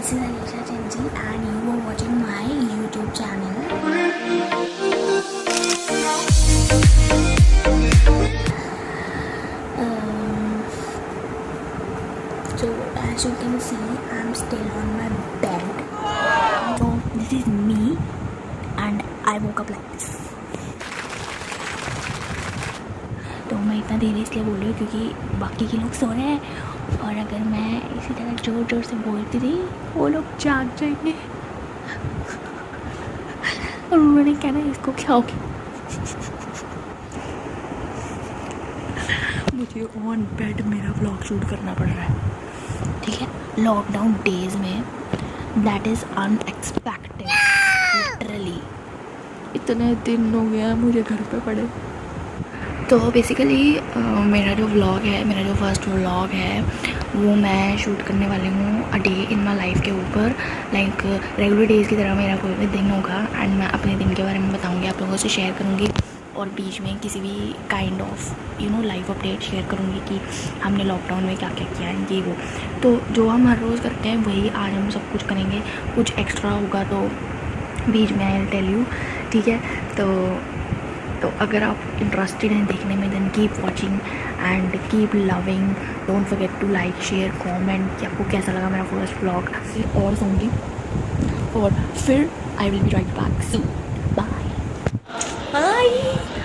This is Alisha Chenji and you are watching my YouTube channel. So as you can see, I'm still on my bed. So this is me and I woke up like this. तो मैं इतना देरी इसलिए बोल रही हूँ क्योंकि बाकी के लोग सो रहे हैं और अगर मैं इसी तरह ज़ोर ज़ोर से बोलती रही वो लोग जाग जाएंगे और उन्होंने कहना इसको क्या हो गया। मुझे ऑन बेड मेरा व्लॉग शूट करना पड़ रहा है, ठीक है, लॉकडाउन डेज में। दैट इज़ अनएक्सपेक्टेड, लिटरली इतने दिन हो गया मुझे घर पे पड़े। तो बेसिकली मेरा जो व्लॉग है, मेरा जो फर्स्ट व्लॉग है वो मैं शूट करने वाली हूँ a day in my life के ऊपर। लाइक रेगुलर डेज़ की तरह मेरा कोई भी दिन होगा एंड मैं अपने दिन के बारे में बताऊँगी, आप लोगों से शेयर करूँगी और बीच में किसी भी kind of life update share करूँगी कि हमने लॉकडाउन में क्या क्या किया है, ये वो। तो जो हम हर रोज़ करते हैं वही आज हम सब कुछ करेंगे। कुछ एक्स्ट्रा होगा तो बीच में आई विल टेल यू, ठीक है। तो अगर आप इंटरेस्टेड हैं देखने में then keep watching and keep loving. Don't forget to like share comment कि आपको कैसा लगा मेरा फर्स्ट व्लॉग। और सूंगी और फिर I will be right back soon. Bye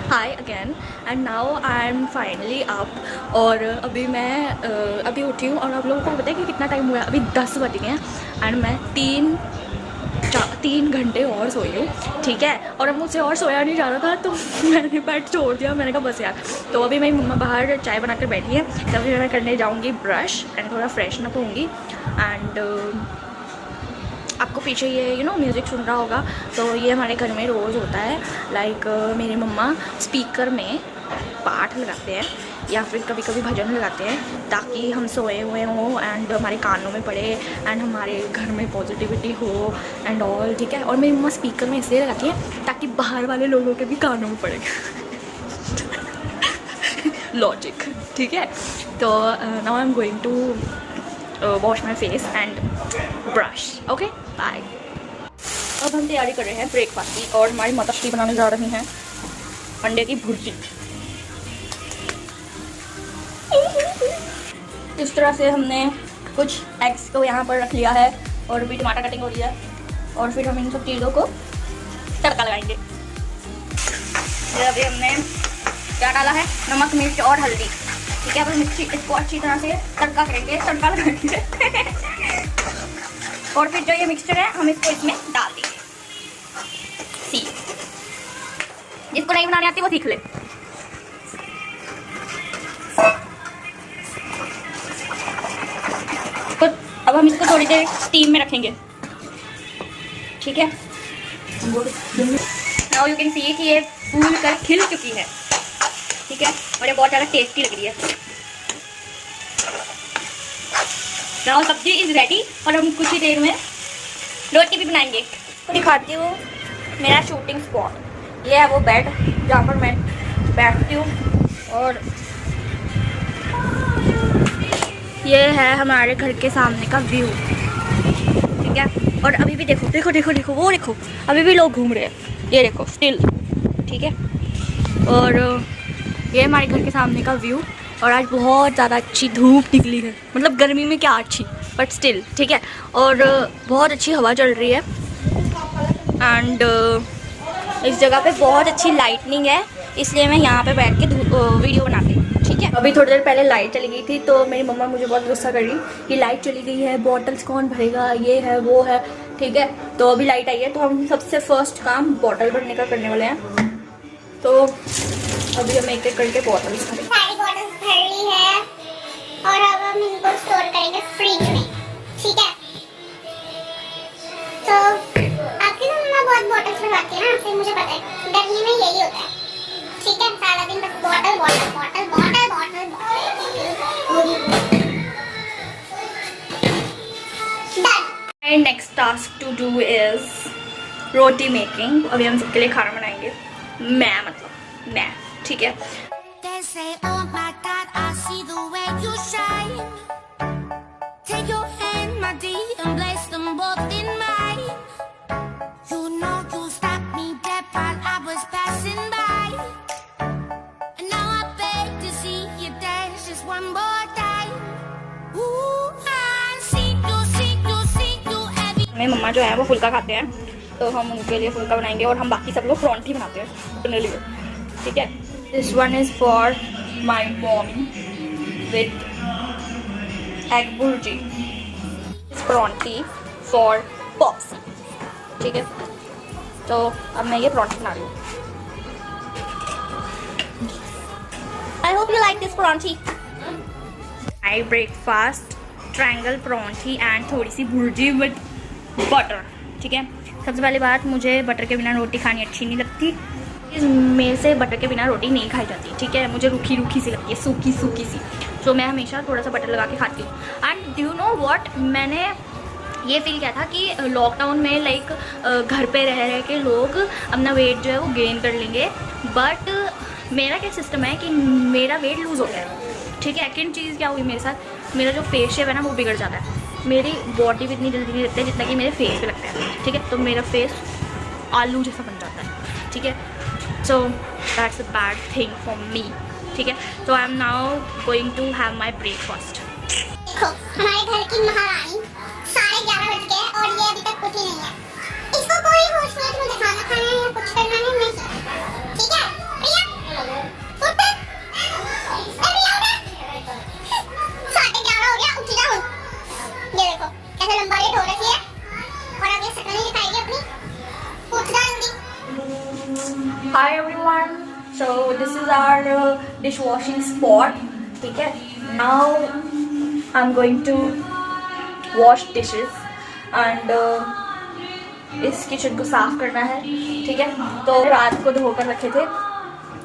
hi again and now I am finally up. और अभी मैं अभी उठी हूँ और आप लोगों को पता है कि कितना टाइम हुआ है, अभी 10 बज गए हैं एंड मैं 3 घंटे और सोई हूँ, ठीक है। और अब मुझसे और सोया नहीं जा रहा था तो मैंने बेड छोड़ दिया। मैंने कहा बस यार। तो अभी मेरी मम्मा बाहर चाय बना कर बैठी है, तभी मैं करने जाऊँगी ब्रश एंड थोड़ा फ्रेशन अप होंगी। एंड आपको पीछे ये म्यूज़िक सुन रहा होगा, तो ये हमारे घर में रोज़ होता है। लाइक मेरी मम्मा स्पीकर में पाठ लगाते हैं या फिर कभी कभी भजन लगाते हैं ताकि हम सोए हुए हों एंड हमारे कानों में पड़े एंड हमारे घर में पॉजिटिविटी हो एंड ऑल, ठीक है। और मेरी मम्मा स्पीकर में इसलिए लगाती है ताकि बाहर वाले लोगों के भी कानों में पड़े लॉजिक, ठीक है। तो now I am going to wash my face and brush, okay bye. अब हम तैयारी कर रहे हैं ब्रेकफास्ट की और हमारी माताश्री बनाने जा रही हैं अंडे की भुर्जी। इस तरह से हमने कुछ एग्स को यहाँ पर रख लिया है और अभी टमाटर कटिंग हो रही है और फिर हम इन सब चीज़ों को तड़का लगाएंगे। अभी हमने क्या डाला है, नमक मिर्च और हल्दी, ठीक है। अब मिर्ची इसको अच्छी तरह से तड़का करेंगे, तड़का लगाएंगे और फिर जो ये मिक्सचर है हम इसको इसमें डाल देंगे। सी जिसको नहीं बनाने आती वो सीख ले। तो अब हम इसको थोड़ी देर स्टीम में रखेंगे, ठीक है। नाउ यू कैन सी कि ये फूल कर खिल चुकी है, ठीक है, और ये बहुत ज़्यादा टेस्टी लग रही है। नाउ सब्जी इज रेडी और हम कुछ ही देर में रोटी भी बनाएंगे। तो दिखाती हूँ मेरा शूटिंग स्पॉट। ये है वो बेड जहाँ पर मैं बैठती हूँ और ये है हमारे घर के सामने का व्यू, ठीक है। और अभी भी देखो देखो देखो देखो वो देखो, अभी भी लोग घूम रहे हैं, ये देखो स्टिल, ठीक है। और ये हमारे घर के सामने का व्यू और आज बहुत ज़्यादा अच्छी धूप निकली है, मतलब गर्मी में क्या अच्छी बट स्टिल, ठीक है। और बहुत अच्छी हवा चल रही है एंड इस जगह पे बहुत अच्छी लाइटनिंग है, इसलिए मैं यहाँ पे बैठ के वीडियो बनाती हूँ, ठीक है। अभी थोड़ी देर पहले लाइट चली गई थी तो मेरी मम्मा मुझे बहुत गुस्सा कर रही कि लाइट चली गई है, बॉटल्स कौन भरेगा, ये है वो है, ठीक है। तो अभी लाइट आई है तो हम सबसे फर्स्ट काम बॉटल भरने का करने वाले हैं। तो अभी हम एक एक करके बॉटल्स भरेंगे। सारी बॉटल्स भर ली है और अब हम इनको स्टोर करेंगे फ्रिज में, ठीक है। तो आपकी तो मम्मा बहुत बॉटल्स भरवाती है ना, आपसे मुझे पता है, गर्मी में यही होता है, ठीक है। सारा दिन बस bottle bottle bottle bottle bottle done. Next task to do is roti making. अभी हम सबके लिए खाना बनाएंगे, मैं, ठीक है। They say, oh my God, I see the way you shine. Take your hand, my dear, and bless them both. मेरी मम्मा जो है वो फुल्का खाते हैं, तो हम उनके लिए फुल्का बनाएंगे और हम बाकी सब लोग परांठी बनाते हैं अपने लिए, ठीक है। This one is for my mommy with egg bhurji, paranthi for pops, ठीक है। तो अब मैं ये परांठी बना रही हूँ। I hope you like this paranthi. I breakfast triangle paranthi and थोड़ी सी भुर्जी विद बटर, ठीक है। सबसे पहली बात, मुझे बटर के बिना रोटी खानी अच्छी नहीं लगती। मेरे से बटर के बिना रोटी नहीं खाई जाती, ठीक है। मुझे रूखी रूखी सी लगती है, सूखी सूखी सी, तो मैं हमेशा थोड़ा सा बटर लगा के खाती हूँ। And do you know what, मैंने ये फील किया था कि लॉकडाउन में लाइक घर पे रह रह के लोग अपना वेट जो है वो गेन कर लेंगे, बट मेरा क्या सिस्टम है कि मेरा वेट लूज़ हो गया है, ठीक है। सेकेंड चीज़ क्या हुई मेरे साथ, मेरा जो फेस शेप है ना वो बिगड़ जाता है। मेरी बॉडी भी इतनी जल्दी नहीं लगती है जितना कि मेरे फेस पे लगता है, ठीक है। तो मेरा फेस आलू जैसा बन जाता है, ठीक है। So that's a bad thing for me, ठीक है। तो I am now going to have my breakfast. देखो हमारे घर की महारानी 11:30 बज गए और ये अभी तक उठी नहीं है। इसको कोई होश नहीं है कि मुझे खाना खाना है या कुछ करना है, नहीं, ठीक है। प्रिया उठ, अरे उठ, 11:30 हो गया, उठ जाओ। ये देखो कैसे लंबा लेट हो रही है और अब ये शक्ल नहीं दिखाएगी अपनी, उठ जा जल्दी। Hi everyone, so this is our dishwashing spot, ठीक है। Now I'm going to wash dishes and इस किचन को साफ करना है, ठीक है। तो रात को धोकर रखे थे,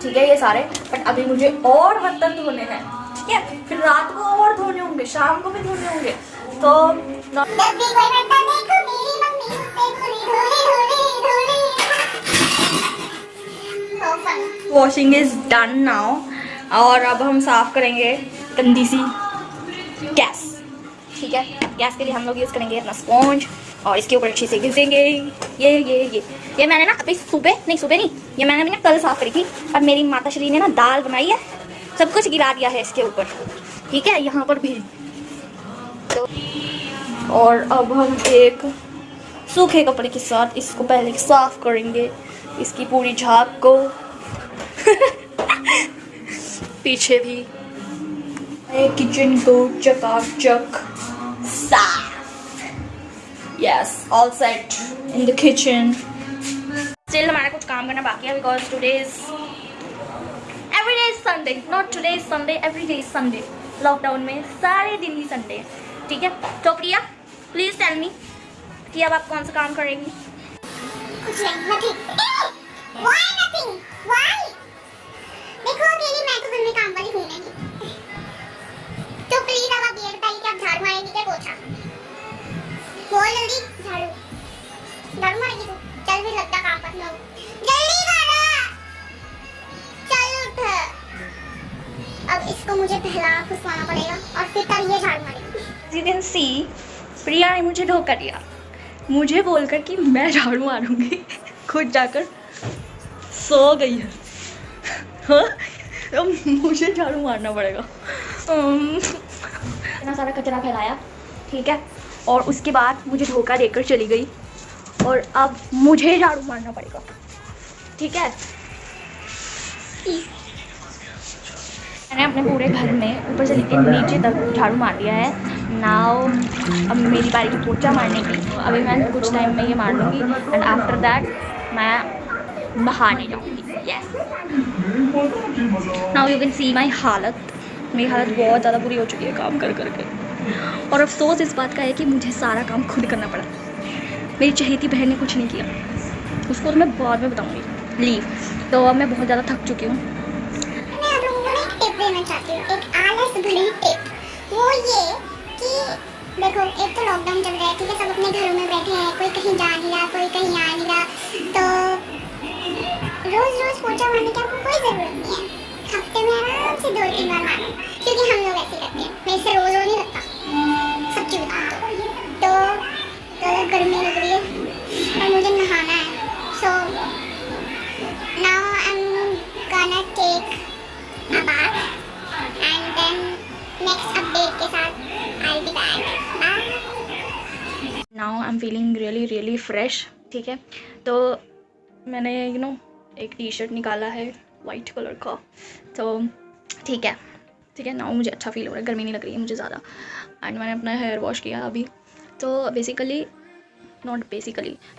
ठीक है, ये सारे, बट अभी मुझे और बर्तन धोने हैं, ठीक है। फिर रात को और धोने होंगे, शाम को भी धोने होंगे। तो जब भी कोई बर्तन देखो मेरी मम्मी उससे धोले। वॉशिंग इज डन नाउ, और अब हम साफ करेंगे गंदी सी गैस, ठीक है। गैस के लिए हम लोग यूज़ करेंगे अपना स्पॉन्ज और इसके ऊपर अच्छे से घिसेंगे। ये मैंने ना अभी सुबह नहीं, ये मैंने अभी ना कल साफ करी थी, और मेरी माता श्री ने ना दाल बनाई है, सब कुछ गिरा दिया है इसके ऊपर, ठीक है, यहाँ पर भी। तो और अब हम एक सूखे कपड़े के साथ इसको पहले साफ करेंगे, इसकी पूरी झाग को पीछे भी किचन को चकाचक साफ। Yes, all set in the kitchen. Still हमारा कुछ काम करना बाकी है, because today is every day is Sunday, not today is Sunday, every day is Sunday. Lockdown में सारे दिन ही संडे है, ठीक है। तो प्रिया प्लीज टेल मी कि अब आप कौन सा काम करेंगी? कुछ नहीं, nothing. Why nothing? Why? देखो अकेली मैं तो घर में काम वाली हूँ नहीं, तो प्लीज अब आप ये बताइए कि आप झाड़ू मारेंगी क्या पोछा? बोल जल्दी, झाड़ू मारेगी तू? चल भी लगता काम करना हो, जल्दी कर, चल उठ। अब इसको मुझे पहला खुशवाना पड़ेगा और फिर तब ये झाड़ू मारेगी। यू कैन सी, प्रिया ने मुझे धोखा दिया, मुझे बोलकर कि मैं झाड़ू मारूंगी, खुद जाकर सो गई है। हाँ, तो मुझे झाड़ू मारना पड़ेगा। इतना सारा कचरा फैलाया, ठीक है, और उसके बाद मुझे धोखा देकर चली गई, और अब मुझे झाड़ू मारना पड़ेगा, ठीक है। मैंने अपने पूरे घर में ऊपर से लेकर नीचे तक झाड़ू मार दिया है। नाउ अब मेरी बारी की पोछा मारने की, अभी मैं कुछ टाइम में ये मार लूँगी, एंड आफ्टर दैट मैं नहाने जाऊँगी। Yes, now you can see my halat, मेरी हालत बहुत ज़्यादा बुरी हो चुकी है काम कर करके, और अफसोस इस बात का है कि मुझे सारा काम खुद करना पड़ा। मेरी चहेती बहन ने कुछ नहीं किया, उसको तो मैं बाद में बताऊँगी, लीव। तो अब मैं बहुत ज़्यादा थक चुकी हूँ। मैं आप लोगों को एक टिप देना चाहती हूँ, एक आलस भरी टिप। वो ये कि देखो एक तो लॉकडाउन चल रहा है, ठीक है, सब अपने घरों में बैठे हैं, कोई कहीं जा नहीं रहा, कोई कहीं आ नहीं रहा, तो रोज रोज पोछा मारने की आपको कोई ज़रूरत नहीं है। हफ्ते में आराम से 2-3 बार मारो, क्योंकि हम लोग ऐसे करते हैं, मेरे से रोज नहीं लगता, सच्ची बताऊँ तो गर्मी लग रही है और मुझे नहाना है। सो now I M gonna take a bath and then next update के साथ I'll be back. Bye. Now I am feeling really fresh. ठीक है, तो मैंने एक टी शर्ट निकाला है वाइट कलर का, तो ठीक है नाउ मुझे अच्छा फील हो रहा है, गर्मी नहीं लग रही है मुझे ज़्यादा। एंड मैंने अपना हेयर वॉश किया अभी, तो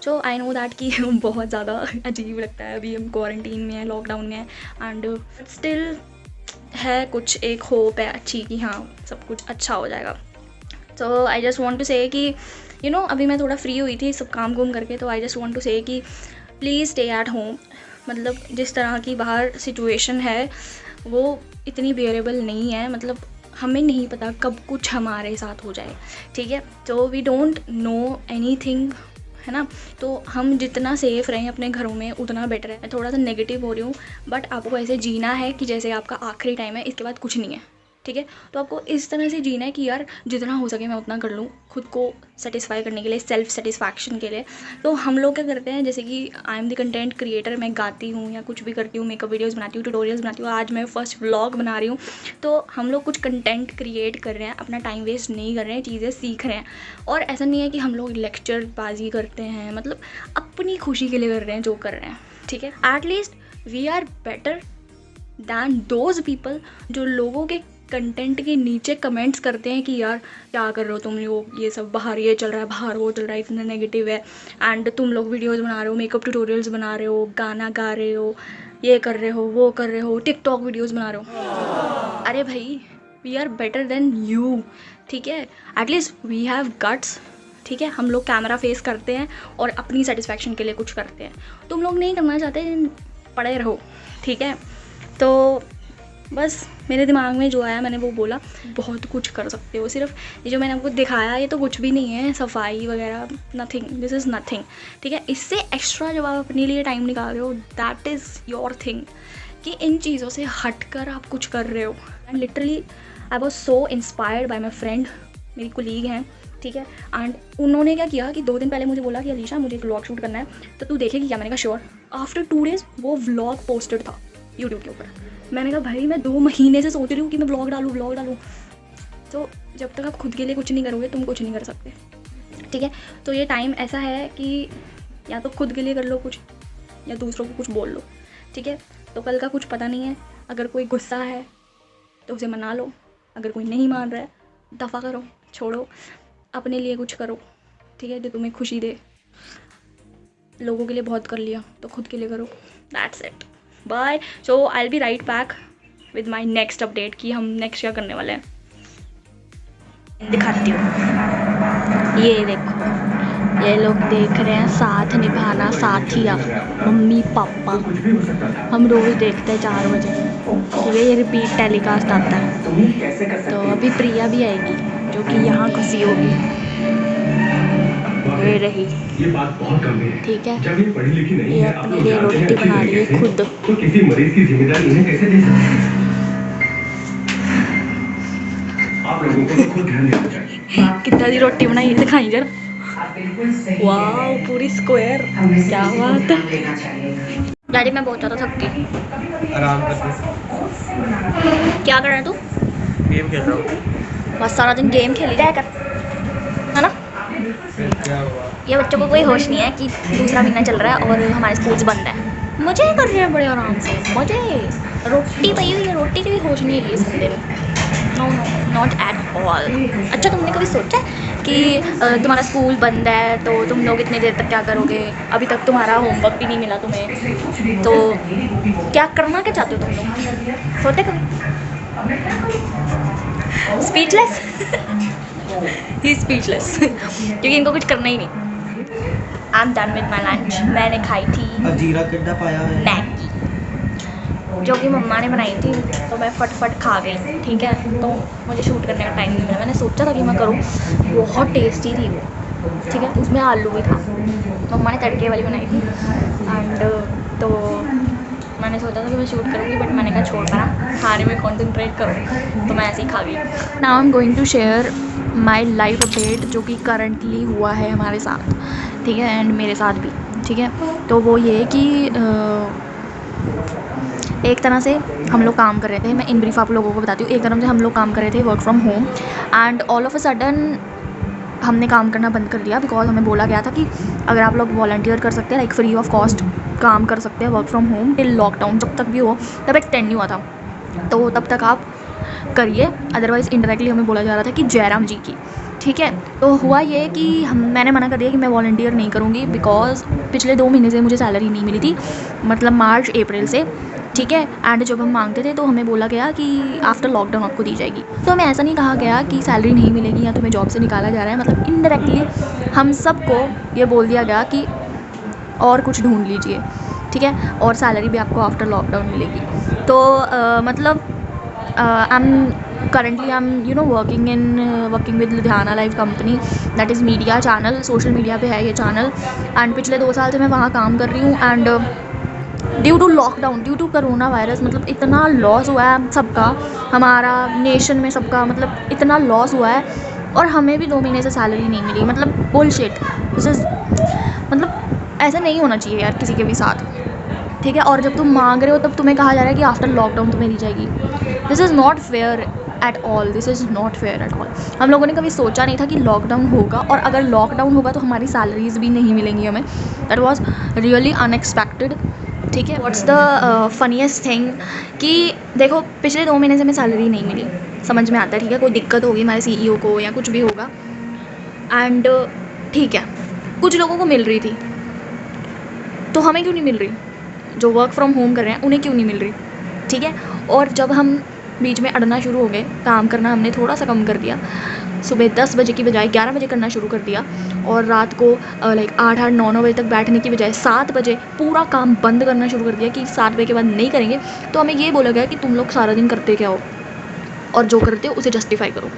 सो आई नो दैट कि बहुत ज़्यादा अजीब लगता है, अभी हम क्वारंटीन में हैं, लॉकडाउन में हैं, एंड स्टिल है कुछ एक होप है अच्छी कि हाँ सब कुछ अच्छा हो जाएगा। तो आई जस्ट वॉन्ट टू से कि अभी मैं थोड़ा फ्री हुई थी सब काम करके, तो आई जस्ट वॉन्ट टू से कि प्लीज़ स्टे एट होम। मतलब जिस तरह की बाहर सिचुएशन है वो इतनी बेयरेबल नहीं है, मतलब हमें नहीं पता कब कुछ हमारे साथ हो जाए। ठीक है, तो वी डोंट नो एनीथिंग, है ना। तो हम जितना सेफ़ रहें अपने घरों में उतना बेटर है। मैं थोड़ा सा नेगेटिव हो रही हूँ, बट आपको ऐसे जीना है कि जैसे आपका आखिरी टाइम है, इसके बाद कुछ नहीं है। ठीक है, तो आपको इस तरह से जीना है कि यार जितना हो सके मैं उतना कर लूँ, खुद को सेटिस्फाई करने के लिए, सेल्फ सेटिस्फैक्शन के लिए। तो हम लोग क्या करते हैं, जैसे कि I am the content creator, मैं गाती हूँ या कुछ भी करती हूँ, मेकअप वीडियोस बनाती हूँ, ट्यूटोरियल्स बनाती हूँ, आज मैं फर्स्ट व्लॉग बना रही हूँ। तो हम लोग कुछ कंटेंट क्रिएट कर रहे हैं, अपना टाइम वेस्ट नहीं कर रहे हैं, चीज़ें सीख रहे हैं। और ऐसा नहीं है कि हम लोग लेक्चरबाजी करते हैं, मतलब अपनी खुशी के लिए कर रहे हैं जो कर रहे हैं। ठीक है, at least we are better than those people जो लोगों के कंटेंट के नीचे कमेंट्स करते हैं कि यार क्या कर रहे हो तुम लोग, ये सब बाहर ये चल रहा है, बाहर वो चल रहा है, इतना नेगेटिव है, एंड तुम लोग वीडियोस बना रहे हो, मेकअप ट्यूटोरियल्स बना रहे हो, गाना गा रहे हो, ये कर रहे हो, वो कर रहे हो, टिकटॉक वीडियोस बना रहे हो। अरे भाई, we are better than you. ठीक है, एटलीस्ट वी हैव गट्स। ठीक है, हम लोग कैमरा फेस करते हैं और अपनी सेटिस्फैक्शन के लिए कुछ करते हैं। तुम लोग नहीं करना चाहते, पड़े रहो। ठीक है, तो बस मेरे दिमाग में जो आया मैंने वो बोला। बहुत कुछ कर सकते हो, सिर्फ ये जो मैंने आपको दिखाया ये तो कुछ भी नहीं है, सफाई वगैरह नथिंग, दिस इज़ नथिंग। ठीक है, इससे एक्स्ट्रा जब आप अपने लिए टाइम निकाल रहे हो, दैट इज़ योर थिंग, कि इन चीज़ों से हटकर आप कुछ कर रहे हो। And literally I was so inspired by my friend, मेरी कोलीग हैं। ठीक है, एंड उन्होंने क्या किया कि 2 दिन पहले मुझे बोला कि अलीशा मुझे एक व्लॉग शूट करना है, तो तू देखेगी क्या? मैंने कहा श्योर। आफ्टर 2 डेज़ वो व्लॉग पोस्टेड था यूट्यूब के ऊपर। मैंने कहा भाई मैं 2 महीने से सोच रही हूँ कि मैं व्लॉग डालूँ। तो जब तक आप खुद के लिए कुछ नहीं करोगे तुम कुछ नहीं कर सकते। ठीक है, तो ये टाइम ऐसा है कि या तो खुद के लिए कर लो कुछ, या दूसरों को कुछ बोल लो। ठीक है, तो कल का कुछ पता नहीं है। अगर कोई गुस्सा है तो उसे मना लो, अगर कोई नहीं मान रहा है दफ़ा करो, छोड़ो, अपने लिए कुछ करो। ठीक है, जो तुम्हें खुशी दे। लोगों के लिए बहुत कर लिया तो खुद के लिए करो। That's it, bye. So I will be right back with my next update कि हम नेक्स्ट क्या करने वाले हैं। दिखाती हूँ, ये देखो, ये लोग देख रहे हैं साथ निभाना साथिया, मम्मी पापा। हम रोज़ देखते हैं 4 बजे। ठीक है, ये रिपीट टेलीकास्ट आता है। तो अभी प्रिया भी आएगी जो कि यहाँ खुशी होगी, ये रही। ये बात बहुत गंभीर है। ठीक है, जब ये पढ़ी लिखी नहीं ये है, अपने लिए रोटी बना रही है खुद। तो किसी मरीज की जिम्मेदारी इन्हें कैसे दे सकते हैं? आप लोगों को तो खुद ध्यान देना चाहिए। कितना दी रोटी बनाई है दिखाई जरा। वाह, पूरी स्क्वायर, क्या बात है। डैडी मैं बहुत ज़्यादा थक गई। आराम करते क्या कर रहा है तू? गेम खेल रहा हूँ। बस सारा दिन गेम खेली जाया कर, है ना। क्या हुआ? ये बच्चों को कोई होश नहीं है कि दूसरा महीना चल रहा है और हमारे स्कूल्स बंद है। मज़े कर रहे हैं बड़े आराम से, मज़े। रोटी पई हुई है, रोटी की भी होश नहीं है इस बंदे में। No not at all. अच्छा, तुमने कभी सोचा कि तुम्हारा स्कूल बंद है तो तुम लोग इतनी देर तक क्या करोगे? अभी तक तुम्हारा होमवर्क भी नहीं मिला तुम्हें, तो क्या करना क्या चाहते हो तुम लोग? सोचे कभी? स्पीचलेस ही स्पीचलेस क्योंकि इनको कुछ करना ही नहीं। आई am done with my lunch. मैंने खाई थी जीरा किड्डा पाया है मैगी जो कि मम्मा ने बनाई थी, तो मैं फटफट खा गई। ठीक है, तो मुझे शूट करने का टाइम नहीं मिला। मैंने सोचा था कि मैं करूँ, बहुत टेस्टी थी वो। ठीक है, उसमें आलू भी था, मम्मा ने तड़के वाली बनाई थी। एंड तो मैंने सोचा था कि मैं शूट करूँगी, बट मैंने कहा छोड़ पाना, खाने में कॉन्सेंट्रेट करो, तो मैं ऐसे ही खा गई। Now I am going to share my live update जो कि करंटली हुआ है हमारे साथ। ठीक है, एंड मेरे साथ भी। ठीक है, तो वो ये कि एक तरह से हम लोग काम कर रहे थे, मैं इन ब्रीफ आप लोगों को बताती हूँ। एक तरह से हम लोग काम कर रहे थे work from home, and all of a sudden हमने काम करना बंद कर दिया बिकॉज हमें बोला गया था कि अगर आप लोग वॉलंटियर कर सकते हैं लाइक फ्री ऑफ कॉस्ट काम कर सकते हैं work from home till lockdown जब तक भी हो, तब एक्सटेंड नहीं हुआ था, तो तब तक आप करिए, अदरवाइज़ इनडायरेक्टली हमें बोला जा रहा था कि जयराम जी की। ठीक है, तो हुआ ये कि मैंने मना कर दिया कि मैं वॉलंटियर नहीं करूँगी बिकॉज पिछले 2 महीने से मुझे सैलरी नहीं मिली थी, मतलब मार्च अप्रैल से। ठीक है, एंड जब हम मांगते थे तो हमें बोला गया कि आफ्टर लॉकडाउन आपको दी जाएगी। तो हमें ऐसा नहीं कहा गया कि सैलरी नहीं मिलेगी या तुम्हें जॉब से निकाला जा रहा है, मतलब इनडायरेक्टली हम सबको ये बोल दिया गया कि और कुछ ढूंढ लीजिए। ठीक है, और सैलरी भी आपको आफ्टर लॉकडाउन मिलेगी। तो मतलब currently I'm working with Ludhiana live company, that is media channel, social media पे है ये चैनल, एंड पिछले 2 साल से मैं वहाँ काम कर रही हूँ। And due to lockdown, due to corona virus, मतलब इतना लॉस हुआ है सबका, हमारा नेशन में सबका, मतलब इतना लॉस हुआ है, और हमें भी 2 महीने से सैलरी नहीं मिली। मतलब बुलशिट, मतलब ऐसा नहीं होना चाहिए यार किसी के भी साथ। ठीक है, और जब तुम मांग रहे हो तब तुम्हें कहा जा रहा है कि आफ्टर लॉकडाउन तुम्हें दी जाएगी। This is not fair at all, this is not fair at all. हम लोगों ने कभी सोचा नहीं था कि लॉकडाउन होगा, और अगर लॉकडाउन होगा तो हमारी सैलरीज भी नहीं मिलेंगी हमें। That was really unexpected. ठीक है, व्हाट्स द फनीएस्ट थिंग कि देखो पिछले 2 महीने से हमें सैलरी नहीं मिली, समझ में आता है। ठीक है, कोई दिक्कत होगी हमारे CEO को या कुछ भी होगा, एंड ठीक है कुछ लोगों को मिल रही थी, तो हमें क्यों नहीं मिल रही? जो वर्क फ्रॉम होम कर रहे हैं उन्हें क्यों नहीं मिल रही? ठीक है, और जब हम बीच में अड़ना शुरू हो गए, काम करना हमने थोड़ा सा कम कर दिया, सुबह 10 बजे की बजाय 11 बजे करना शुरू कर दिया, और रात को लाइक 8-9 बजे तक बैठने की बजाय 7 बजे पूरा काम बंद करना शुरू कर दिया कि 7 बजे के बाद नहीं करेंगे। तो हमें ये बोला गया कि तुम लोग सारा दिन करते क्या हो, और जो करते हो उसे जस्टिफाई करो।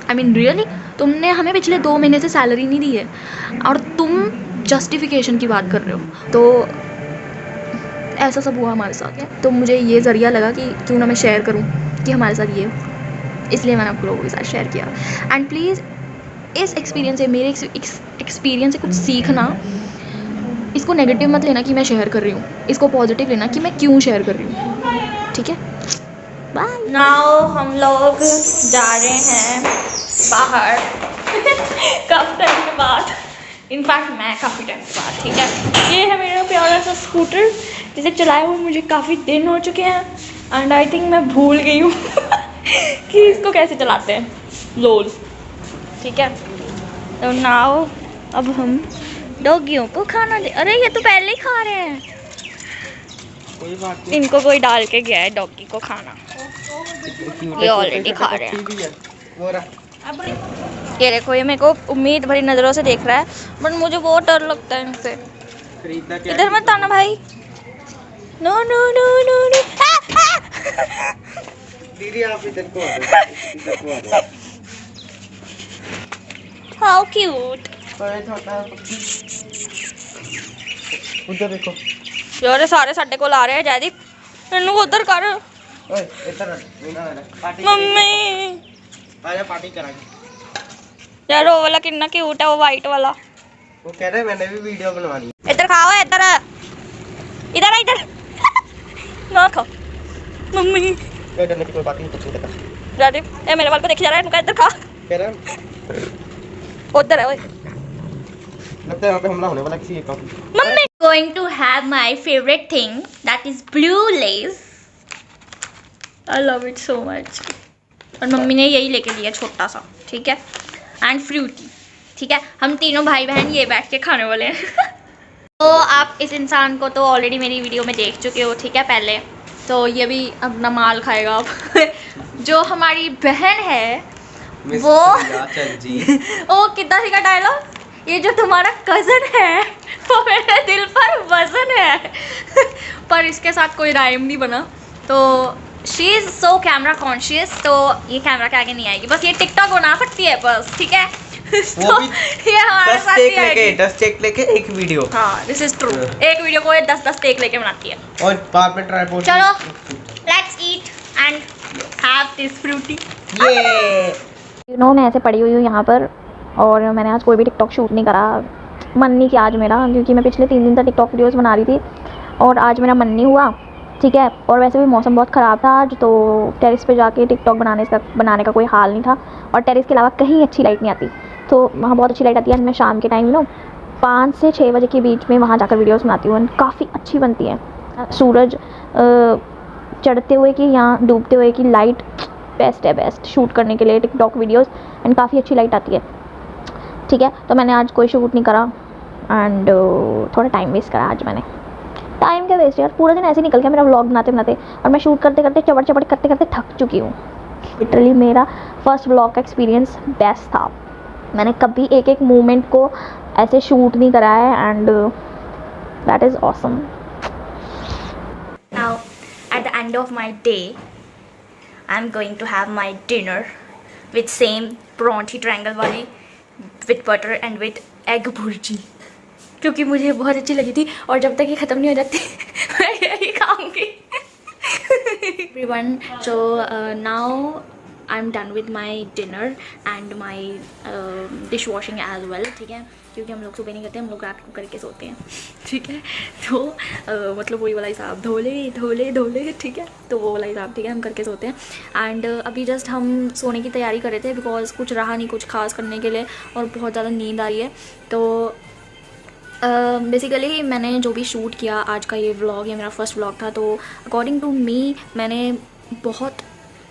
आई मीन रियली, तुमने हमें पिछले 2 महीने से सैलरी नहीं दी है और तुम जस्टिफिकेशन की बात कर रहे हो। तो ऐसा सब हुआ हमारे साथ। तो मुझे ये ज़रिया लगा कि क्यों ना मैं शेयर करूं कि हमारे साथ ये, इसलिए मैंने आप लोगों के साथ शेयर किया। एंड प्लीज़ इस एक्सपीरियंस से, मेरे एक्सपीरियंस से कुछ सीखना, इसको नेगेटिव मत लेना कि मैं शेयर कर रही हूँ, इसको पॉजिटिव लेना कि मैं क्यों शेयर कर रही हूँ। ठीक है, बाय। नाउ हम लोग जा रहे हैं बाहर काफ़ी टाइम के बाद, इनफैक्ट मैं काफ़ी टाइम के बाद। ठीक है, ये है मेरा प्यारा सा स्कूटर जिसे चलाए हुए मुझे काफ़ी दिन हो चुके हैं, एंड आई थिंक मैं भूल गई हूँ कि इसको कैसे चलाते हैं, लोल। ठीक है, तो नाउ अब हम डॉगियों को खाना दे। अरे ये तो पहले ही खा रहे हैं, कोई बात नहीं, इनको कोई डाल के गया है डॉगी को खाना, ये ऑलरेडी खा रहे हैं। ये देखो, ये मेरे को उम्मीद भरी नज़रों से देख रहा है, बट मुझे बहुत डर लगता है इनसे। इधर मत आना भाई, no no no no no. दीदी आप इधर को आ जाओ। How cute. उधर देखो यार सारे साडे कोल आ रहे हैं, जयदीप इन्नू उधर कर। ओए इधर पार्टी मम्मी आजा, पार्टी करांगे। यार वो वाला कितना क्यूट है, वो वाइट वाला। वो कह रहे मैंने भी वीडियो बनवानी। इधर खाओ, इधर इधर इधर ना खाओ मम्मी। कोई डरने की कोई बात नहीं, कुछ नहीं करता। जयदीप ये मेरे वाल को देख जा रहा है, इनका इधर खा। कह रहे उधर है ओए, लगता है वहाँ पे हमला होने वाला किसी का। Mummy going to have my favourite thing, that is blue Lays. I love it so much. और मम्मी ने यही लेके दिया छोटा सा, ठीक है, एंड फ्रूटी। ठीक है, हम तीनों भाई बहन ये बैठ के खाने वाले हैं तो आप इस इंसान को तो ऑलरेडी मेरी वीडियो में देख चुके हो, ठीक है, पहले। तो ये भी अपना माल खाएगा अब जो हमारी बहन है वो जी ओ कितना सी का डायलॉग, ये जो तुम्हारा कज़न है वो मेरे दिल पर वजन है पर इसके साथ कोई राइम नहीं बना। तो she is so camera conscious, तो ये कैमरा के आगे नहीं आएगी, बस ये टिकटॉक बना सकती है बस, ठीक है तो ये हमारे साथ ही आएगी। 10 टेक लेके एक वीडियो। हाँ, दिस इज ट्रू। एक वीडियो को ये 10 टेक लेके बनाती है। और बाद में ट्राइपॉड। चलो let's eat and have this Frooti. ये यू नो मैं ऐसे पड़ी हुई हूँ यहाँ पर, और मैंने आज कोई भी टिकटॉक शूट नहीं करा, मन नहीं किया आज मेरा, क्योंकि मैं पिछले 3 दिन तक टिकटॉक वीडियोस बना रही थी और आज मेरा मन नहीं हुआ, ठीक है। और वैसे भी मौसम बहुत ख़राब था आज, तो टेरेस पे जाके टिकटॉक बनाने का कोई हाल नहीं था, और टेरेस के अलावा कहीं अच्छी लाइट नहीं आती, तो वहाँ बहुत अच्छी लाइट आती है। मैं शाम के टाइम 5 से 6 बजे के बीच में वहाँ जाकर वीडियोस बनाती हूँ, काफ़ी अच्छी बनती हैं। सूरज चढ़ते हुए की या डूबते हुए की लाइट बेस्ट है, बेस्ट शूट करने के लिए टिकटॉक वीडियोस, एंड काफ़ी अच्छी लाइट आती है। ठीक है, तो मैंने आज कोई शूट नहीं करा एंड थोड़ा टाइम वेस्ट करा आज मैंने। टाइम क्या वेस्ट यार, पूरा दिन ऐसे निकल गया मेरा व्लॉग बनाते बनाते, और मैं शूट करते करते चबड़ करते करते थक चुकी हूँ। लिटरली मेरा फर्स्ट व्लॉग का एक्सपीरियंस बेस्ट था। मैंने कभी एक एक मोमेंट को ऐसे शूट नहीं करा है, and that is awesome. Now at the end of my day I am going to have my dinner with same paranthi triangle वाली, with butter and with egg bhurji, क्योंकि मुझे बहुत अच्छी लगी थी और जब तक ये ख़त्म नहीं हो जाती मैं यही खाऊंगी। Everyone, so now I am done with my dinner and my dish washing as well. ठीक है, क्योंकि हम लोग सुबह नहीं करते, हम लोग रात को करके सोते हैं। ठीक है, तो मतलब वही वाला हिसाब, धोले। ठीक है, तो वो वाला हिसाब, ठीक है, हम करके सोते हैं। एंड अभी जस्ट हम सोने की तैयारी कर रहे थे, बिकॉज कुछ रहा नहीं कुछ खास करने के लिए और बहुत ज़्यादा नींद आ रही है। तो बेसिकली मैंने जो भी शूट किया आज का ये व्लॉग, ये मेरा फर्स्ट व्लॉग था, तो अकॉर्डिंग टू मी मैंने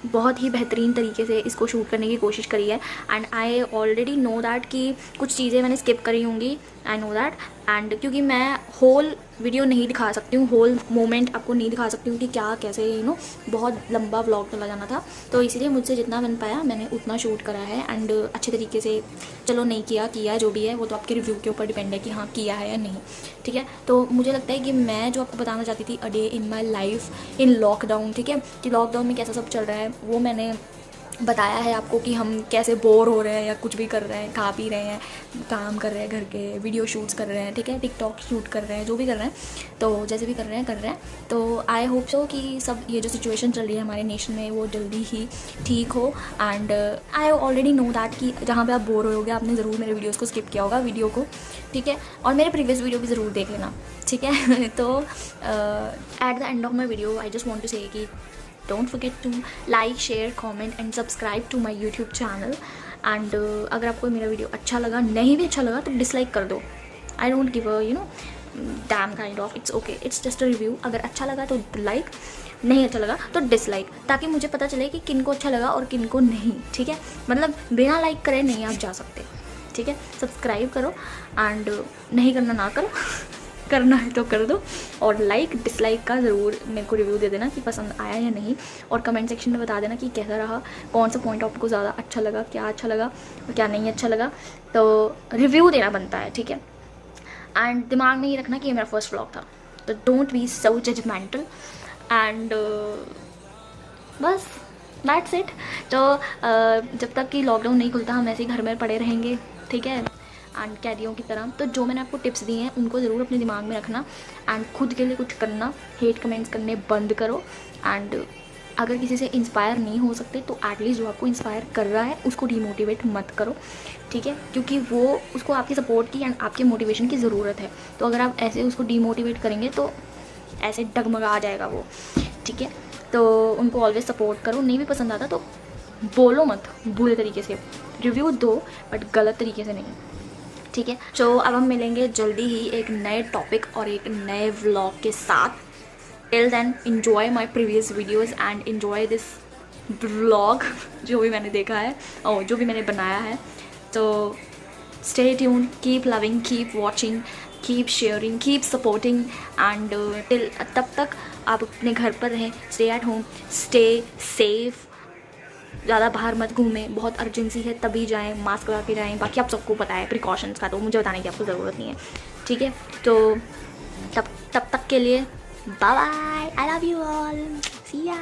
बहुत ही बेहतरीन तरीके से इसको शूट करने की कोशिश करी है। And I already know that कि कुछ चीज़ें मैंने स्किप करी होंगी, आई नो दैट। एंड क्योंकि मैं होल वीडियो नहीं दिखा सकती हूँ, होल मोमेंट आपको नहीं दिखा सकती हूँ कि क्या कैसे बहुत लंबा व्लॉग चला जाना था, तो इसीलिए मुझसे जितना बन पाया मैंने उतना शूट करा है। एंड अच्छे तरीके से, चलो नहीं किया जो भी है वो तो आपके रिव्यू के ऊपर डिपेंड है कि हाँ किया है या नहीं। ठीक है, तो मुझे लगता है कि मैं जो आपको बताना चाहती थी a day in my life in lockdown, ठीक है, कि लॉकडाउन में कैसा सब चल रहा है वो मैंने बताया है आपको, कि हम कैसे बोर हो रहे हैं या कुछ भी कर रहे हैं, खा पी रहे हैं, काम कर रहे हैं घर के, वीडियो शूट्स कर रहे हैं, ठीक है, टिकटॉक शूट कर रहे हैं, जो भी कर रहे हैं, तो जैसे भी कर रहे हैं। तो आई होप सो कि सब ये जो सिचुएशन चल रही है हमारे नेशन में वो जल्दी ही ठीक हो। And I already know that कि जहाँ पे आप बोर होगे आपने ज़रूर मेरे वीडियोज़ को स्किप किया होगा, वीडियो को, ठीक है, और मेरे प्रीवियस वीडियो भी ज़रूर देख लेना, ठीक है। तो at the end of my video I just want to say कि don't forget to like, share, comment and subscribe to my YouTube channel. And अगर आपको मेरा वीडियो अच्छा लगा, नहीं भी अच्छा लगा तो डिसलाइक कर दो। I don't give a damn kind of, it's okay, it's just a review। अगर अच्छा लगा तो लाइक, नहीं अच्छा लगा तो डिसलाइक, ताकि मुझे पता चले कि किन को अच्छा लगा और किन को नहीं। ठीक है, मतलब बिना लाइक करे नहीं आप जा सकते। ठीक है, सब्सक्राइब करो एंड नहीं करना ना करो करना है तो कर दो, और लाइक डिसलाइक का ज़रूर मेरे को रिव्यू दे देना कि पसंद आया या नहीं, और कमेंट सेक्शन में बता देना कि कैसा रहा, कौन सा पॉइंट आपको ज़्यादा अच्छा लगा, क्या अच्छा लगा और क्या नहीं अच्छा लगा। तो रिव्यू देना बनता है, ठीक है। एंड दिमाग में ये रखना कि ये मेरा फर्स्ट व्लॉग था, तो don't be so judgemental. And बस दैट्स इट। तो जब तक कि लॉकडाउन नहीं खुलता हम ऐसे ही घर में पड़े रहेंगे, ठीक है, एंड कैदियों की तरह। तो जो मैंने आपको टिप्स दी हैं उनको ज़रूर अपने दिमाग में रखना एंड खुद के लिए कुछ करना, हेट कमेंट्स करने बंद करो। एंड अगर किसी से इंस्पायर नहीं हो सकते तो एटलीस्ट जो आपको इंस्पायर कर रहा है उसको डीमोटिवेट मत करो, ठीक है, क्योंकि वो उसको आपकी सपोर्ट की एंड आपके मोटिवेशन की ज़रूरत है। तो अगर आप ऐसे उसको डीमोटिवेट करेंगे तो ऐसे डगमगा आ जाएगा वो, ठीक है। तो उनको ऑलवेज सपोर्ट करो, नहीं भी पसंद आता तो बोलो मत, बुरे तरीके से रिव्यू दो बट गलत तरीके से नहीं, ठीक है। तो अब हम मिलेंगे जल्दी ही एक नए टॉपिक और एक नए व्लॉग के साथ। Till then enjoy my previous videos and enjoy this vlog जो भी मैंने देखा है और जो भी मैंने बनाया है। तो stay tune, keep loving, keep watching, keep sharing, keep supporting and till तब तक आप अपने घर पर रहें, stay at home, stay safe, ज़्यादा बाहर मत घूमें, बहुत अर्जेंसी है तभी जाएं, मास्क लगा के जाएं। बाकी आप सबको पता है प्रिकॉशंस का, तो मुझे बताने की आपको ज़रूरत नहीं है, ठीक है। तो तब तक के लिए bye bye, I love you all, see या।